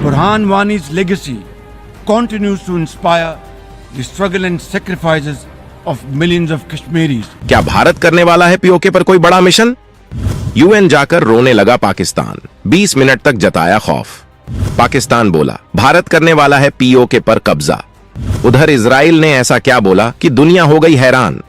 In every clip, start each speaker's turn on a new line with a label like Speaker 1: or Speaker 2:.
Speaker 1: Burhan Wani's legacy continues to inspire the struggle and sacrifices of millions of Kashmiris.
Speaker 2: क्या भारत करने वाला है PoK पर कोई बड़ा मिशन? यूएन जाकर रोने लगा पाकिस्तान, 20 मिनट तक जताया खौफ। पाकिस्तान बोला भारत करने वाला है पीओके पर कब्जा। उधर इजराइल ने ऐसा क्या बोला कि दुनिया हो गई हैरान।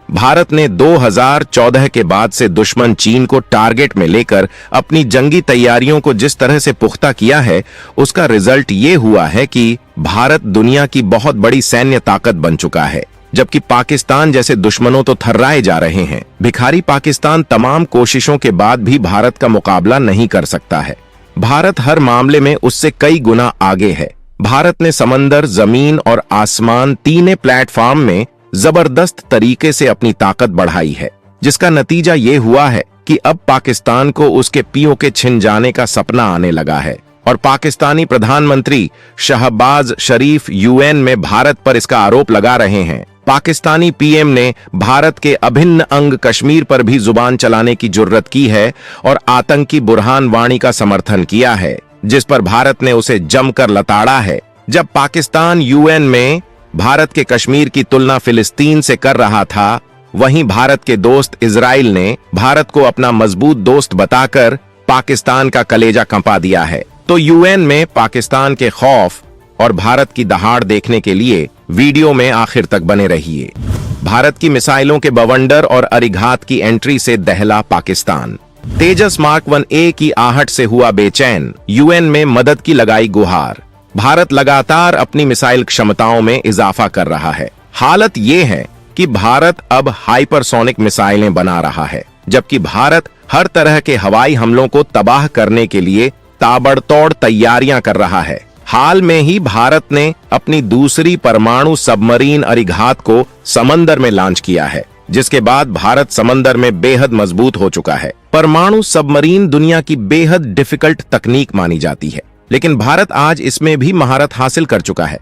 Speaker 2: भारत ने 2014 के बाद से दुश्मन चीन को टारगेट में लेकर अपनी जंगी तैयारियों को जिस तरह से पुख्ता किया है, उसका रिजल्ट ये हुआ है कि भारत दुनिया की बहुत बड़ी सैन्य ताकत बन चुका है, जबकि पाकिस्तान जैसे दुश्मनों तो थर्राए जा रहे हैं। भिखारी पाकिस्तान तमाम कोशिशों के बाद भी भारत का मुकाबला नहीं कर सकता है। भारत हर मामले में उससे कई गुना आगे है। भारत ने समंदर, जमीन और आसमान तीनों प्लेटफॉर्म में जबरदस्त तरीके से अपनी ताकत बढ़ाई है, जिसका नतीजा ये हुआ है कि अब पाकिस्तान को उसके पीओके छिन जाने का सपना आने लगा है। और पाकिस्तानी प्रधानमंत्री शहबाज शरीफ यूएन में भारत पर इसका आरोप लगा रहे हैं। पाकिस्तानी पीएम ने भारत के अभिन्न अंग कश्मीर पर भी जुबान चलाने की जुर्रत की है और आतंकी बुरहान वाणी का समर्थन किया है, जिस पर भारत ने उसे जमकर लताड़ा है। जब पाकिस्तान यूएन में भारत के कश्मीर की तुलना फिलिस्तीन से कर रहा था, वहीं भारत के दोस्त इजराइल ने भारत को अपना मजबूत दोस्त बताकर पाकिस्तान का कलेजा कंपा दिया है। तो यूएन में पाकिस्तान के खौफ और भारत की दहाड़ देखने के लिए वीडियो में आखिर तक बने रहिए। भारत की मिसाइलों के बवंडर और अरिघात की एंट्री से दहला पाकिस्तान। तेजस मार्क 1A की आहट से हुआ बेचैन, यूएन में मदद की लगाई गुहार। भारत लगातार अपनी मिसाइल क्षमताओं में इजाफा कर रहा है। हालत यह है कि भारत अब हाइपरसोनिक मिसाइलें बना रहा है, जबकि भारत हर तरह के हवाई हमलों को तबाह करने के लिए ताबड़तोड़ तैयारियां कर रहा है। हाल में ही भारत ने अपनी दूसरी परमाणु सबमरीन अरिघात को समंदर में लॉन्च किया है, जिसके बाद भारत समंदर में बेहद मजबूत हो चुका है। परमाणु सबमरीन दुनिया की बेहद डिफिकल्ट तकनीक मानी जाती है, लेकिन भारत आज इसमें भी महारत हासिल कर चुका है।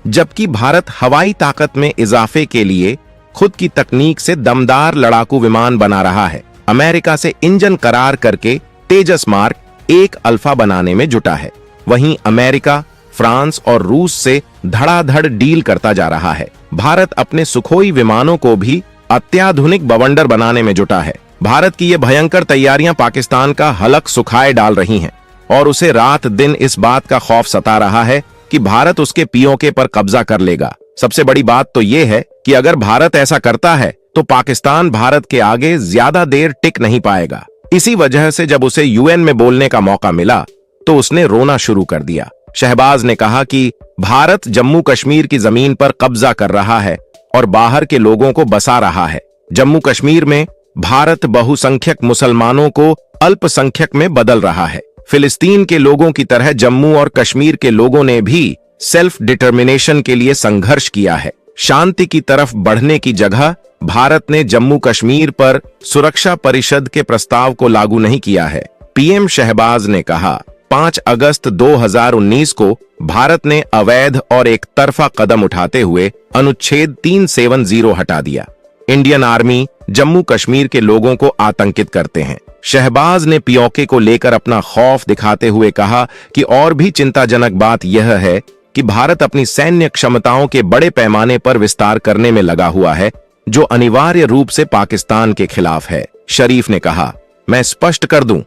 Speaker 2: जबकि भारत हवाई ताकत में इजाफे के लिए खुद की तकनीक से दमदार लड़ाकू विमान बना रहा है। अमेरिका से इंजन करार करके तेजस मार्क 1 अल्फा बनाने में जुटा है। वहीं अमेरिका, फ्रांस और रूस से धड़ाधड़ डील करता जा रहा है। भारत अपने सुखोई विमानों को भी अत्याधुनिक बवंडर बनाने में जुटा है। भारत की ये भयंकर तैयारियां पाकिस्तान का हलक सुखाए डाल रही हैं और उसे रात दिन इस बात का खौफ सता रहा है कि भारत उसके पीओके पर कब्जा कर लेगा। सबसे बड़ी बात तो यह है कि अगर भारत ऐसा करता है तो पाकिस्तान भारत के आगे ज्यादा देर टिक नहीं पाएगा। इसी वजह से जब उसे यूएन में बोलने का मौका मिला तो उसने रोना शुरू कर दिया। शहबाज ने कहा कि भारत जम्मू कश्मीर की जमीन पर कब्जा कर रहा है और बाहर के लोगों को बसा रहा है। जम्मू कश्मीर में भारत बहुसंख्यक मुसलमानों को अल्पसंख्यक में बदल रहा है। फिलिस्तीन के लोगों की तरह जम्मू और कश्मीर के लोगों ने भी सेल्फ डिटर्मिनेशन के लिए संघर्ष किया है। शांति की तरफ बढ़ने की जगह भारत ने जम्मू कश्मीर पर सुरक्षा परिषद के प्रस्ताव को लागू नहीं किया है। पीएम शहबाज ने कहा 5 अगस्त 2019 को भारत ने अवैध और एक तरफा कदम उठाते हुए अनुच्छेद 370 हटा दिया। इंडियन आर्मी जम्मू कश्मीर के लोगों को आतंकित करते हैं। शहबाज ने पीओके को लेकर अपना खौफ दिखाते हुए कहा कि और भी चिंताजनक बात यह है कि भारत अपनी सैन्य क्षमताओं के बड़े पैमाने पर विस्तार करने में लगा हुआ है, जो अनिवार्य रूप से पाकिस्तान के खिलाफ है। शरीफ ने कहा, मैं स्पष्ट कर दूं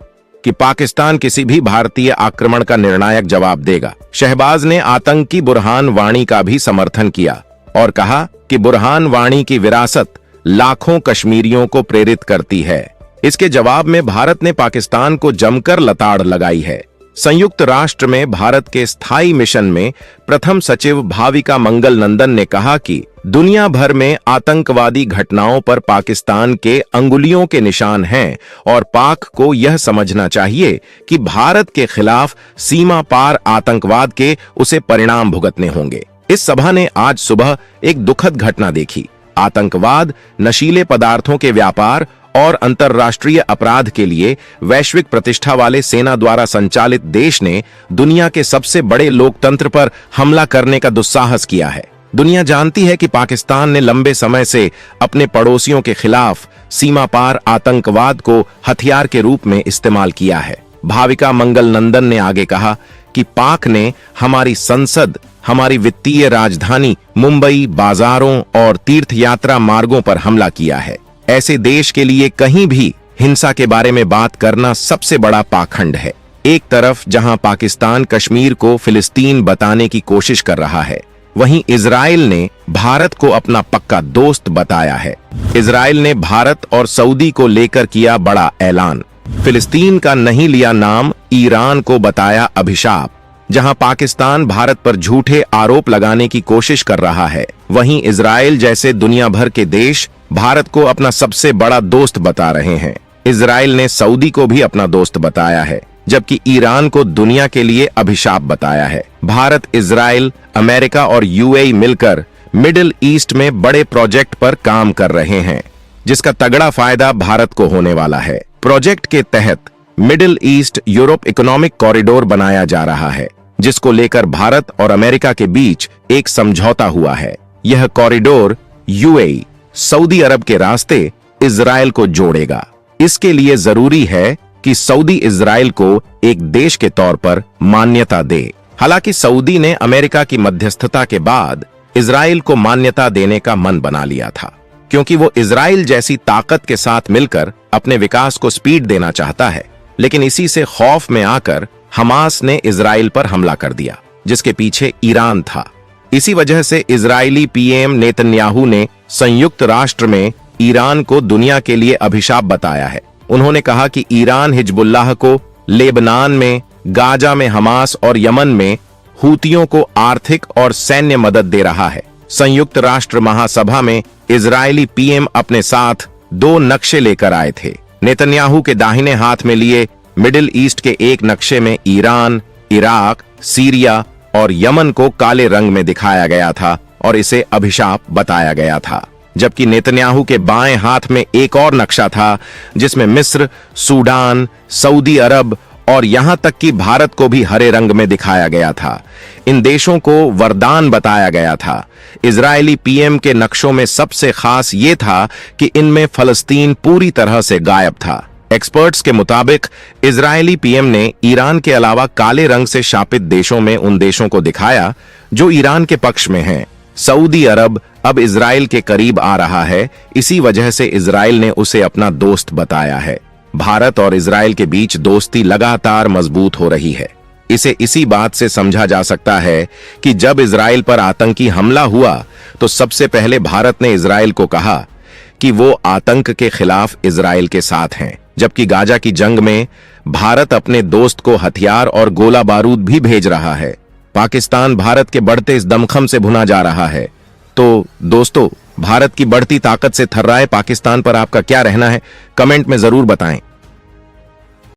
Speaker 2: कि पाकिस्तान किसी भी भारतीय आक्रमण का निर्णायक जवाब देगा। शहबाज ने आतंकी बुरहान वाणी का भी समर्थन किया और कहा कि बुरहान वाणी की विरासत लाखों कश्मीरियों को प्रेरित करती है। इसके जवाब में भारत ने पाकिस्तान को जमकर लताड़ लगाई है। संयुक्त राष्ट्र में भारत के स्थायी मिशन में प्रथम सचिव भाविका मंगल नंदन ने कहा कि दुनिया भर में आतंकवादी घटनाओं पर पाकिस्तान के अंगुलियों के निशान हैं और पाक को यह समझना चाहिए कि भारत के खिलाफ सीमा पार आतंकवाद के उसे परिणाम भुगतने होंगे। इस सभा ने आज सुबह एक दुखद घटना देखी। आतंकवाद, नशीले पदार्थों के व्यापार और अंतर्राष्ट्रीय अपराध के लिए वैश्विक प्रतिष्ठा वाले सेना द्वारा संचालित देश ने दुनिया के सबसे बड़े लोकतंत्र पर हमला करने का दुस्साहस किया है। दुनिया जानती है कि पाकिस्तान ने लंबे समय से अपने पड़ोसियों के खिलाफ सीमा पार आतंकवाद को हथियार के रूप में इस्तेमाल किया है। भाविका मंगल नंदन ने आगे कहा कि पाक ने हमारी संसद, हमारी वित्तीय राजधानी मुंबई, बाजारों और तीर्थ यात्रा मार्गों पर हमला किया है। ऐसे देश के लिए कहीं भी हिंसा के बारे में बात करना सबसे बड़ा पाखंड है। एक तरफ जहां पाकिस्तान कश्मीर को फिलिस्तीन बताने की कोशिश कर रहा है, वहीं इजराइल ने भारत को अपना पक्का दोस्त बताया है। इजराइल ने भारत और सऊदी को लेकर किया बड़ा ऐलान। फिलिस्तीन का नहीं लिया नाम, ईरान को बताया अभिशाप। जहां पाकिस्तान भारत पर झूठे आरोप लगाने की कोशिश कर रहा है, वहीं इजराइल जैसे दुनिया भर के देश भारत को अपना सबसे बड़ा दोस्त बता रहे हैं। इजराइल ने सऊदी को भी अपना दोस्त बताया है, जबकि ईरान को दुनिया के लिए अभिशाप बताया है। भारत, इजराइल, अमेरिका और यूएई मिलकर मिडिल ईस्ट में बड़े प्रोजेक्ट पर काम कर रहे हैं, जिसका तगड़ा फायदा भारत को होने वाला है। प्रोजेक्ट के तहत middle east Europe economic corridor बनाया जा रहा है, जिसको लेकर भारत और अमेरिका के बीच एक समझौता हुआ है। यह कॉरिडोर यूएई, सऊदी अरब के रास्ते इजराइल को जोड़ेगा। इसके लिए जरूरी है कि सऊदी इजराइल को एक देश के तौर पर मान्यता दे। हालांकि सऊदी ने अमेरिका की मध्यस्थता के बाद इजराइल को मान्यता देने का मन बना लिया था, क्योंकि वो इजराइल जैसी ताकत के साथ मिलकर अपने विकास को स्पीड देना चाहता है। लेकिन इसी से खौफ में आकर हमास ने इजराइल पर हमला कर दिया, जिसके पीछे ईरान था। इसी वजह से इजरायली पीएम नेतन्याहू ने संयुक्त राष्ट्र में ईरान को दुनिया के लिए अभिशाप बताया है। उन्होंने कहा कि ईरान हिजबुल्लाह को लेबनान में, गाजा में हमास और यमन में हूतियों को आर्थिक और सैन्य मदद दे रहा है। संयुक्त राष्ट्र महासभा में इजरायली पीएम अपने साथ 2 नक्शे लेकर आए थे। नेतन्याहू के दाहिने हाथ में लिए मिडिल ईस्ट के एक नक्शे में ईरान, इराक, सीरिया और यमन को काले रंग में दिखाया गया था और इसे अभिशाप बताया गया था, जबकि नेतन्याहू के बाएं हाथ में एक और नक्शा था, जिसमें मिस्र, सूडान, सऊदी अरब और यहां तक कि भारत को भी हरे रंग में दिखाया गया था। इन देशों को वरदान बताया गया था। इजरायली पीएम के नक्शों में सबसे खास ये था कि इनमें फलस्तीन पूरी तरह से गायब था। एक्सपर्ट्स के मुताबिक इजरायली पीएम ने ईरान के अलावा काले रंग से शापित देशों में उन देशों को दिखाया जो ईरान के पक्ष में हैं। सऊदी अरब अब इजराइल के करीब आ रहा है, इसी वजह से इजराइल ने उसे अपना दोस्त बताया है। भारत और इजराइल के बीच दोस्ती लगातार मजबूत हो रही है। इसे इसी बात से समझा जा सकता है कि जब इजराइल पर आतंकी हमला हुआ तो सबसे पहले भारत ने इजराइल को कहा कि वो आतंक के खिलाफ इजराइल के साथ हैं, जबकि गाजा की जंग में भारत अपने दोस्त को हथियार और गोला बारूद भी भेज रहा है। पाकिस्तान भारत के बढ़ते इस दमखम से भुना जा रहा है। तो दोस्तों, भारत की बढ़ती ताकत से थर्राए पाकिस्तान पर आपका क्या रहना है, कमेंट में जरूर बताएं।